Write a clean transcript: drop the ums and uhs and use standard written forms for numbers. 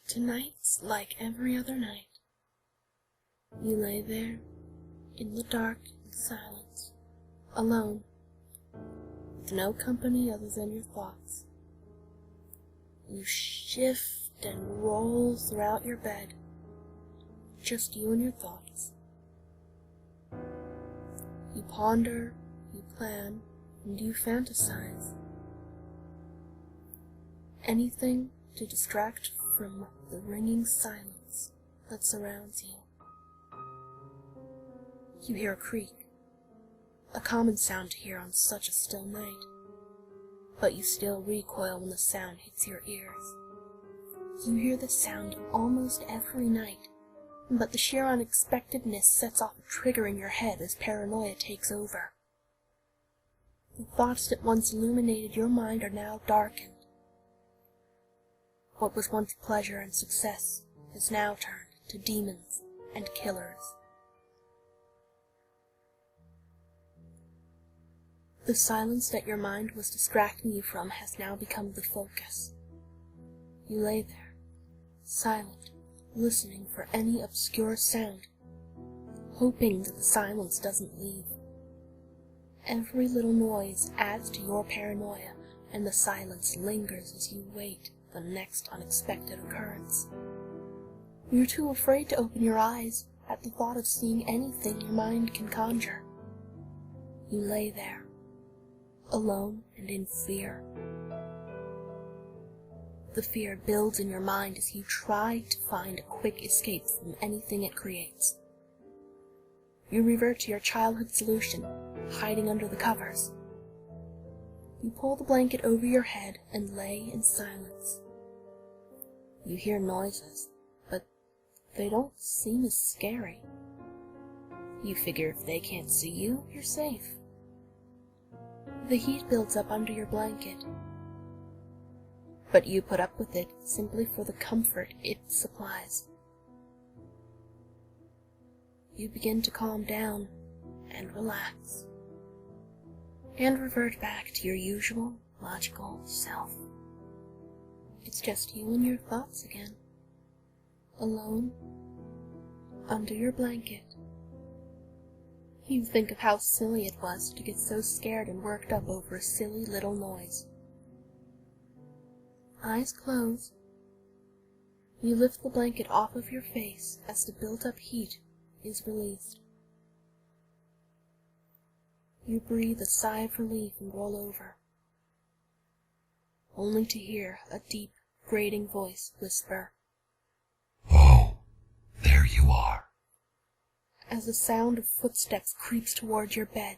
Tonight's like every other night. You lay there, in the dark and silence, alone, with no company other than your thoughts. You shift and roll throughout your bed, just you and your thoughts. You ponder, you plan, and you fantasize. Anything to distract from the ringing silence that surrounds you. You hear a creak, a common sound to hear on such a still night, but you still recoil when the sound hits your ears. You hear the sound almost every night, but the sheer unexpectedness sets off a trigger in your head as paranoia takes over. The thoughts that once illuminated your mind are now darkened. What was once pleasure and success is now turned to demons and killers. The silence that your mind was distracting you from has now become the focus. You lay there, silent, listening for any obscure sound, hoping that the silence doesn't leave. Every little noise adds to your paranoia, and the silence lingers as you wait the next unexpected occurrence. You're too afraid to open your eyes at the thought of seeing anything your mind can conjure. You lay there, alone and in fear. The fear builds in your mind as you try to find a quick escape from anything it creates. You revert to your childhood solution, hiding under the covers. You pull the blanket over your head and lay in silence. You hear noises, but they don't seem as scary. You figure if they can't see you, you're safe. The heat builds up under your blanket, but you put up with it simply for the comfort it supplies. You begin to calm down and relax, and revert back to your usual logical self. It's just you and your thoughts again, alone, under your blanket. You think of how silly it was to get so scared and worked up over a silly little noise. Eyes closed, you lift the blanket off of your face as the built-up heat is released. You breathe a sigh of relief and roll over, only to hear a deep, grating voice whisper, "Oh, there you are." As the sound of footsteps creeps toward your bed,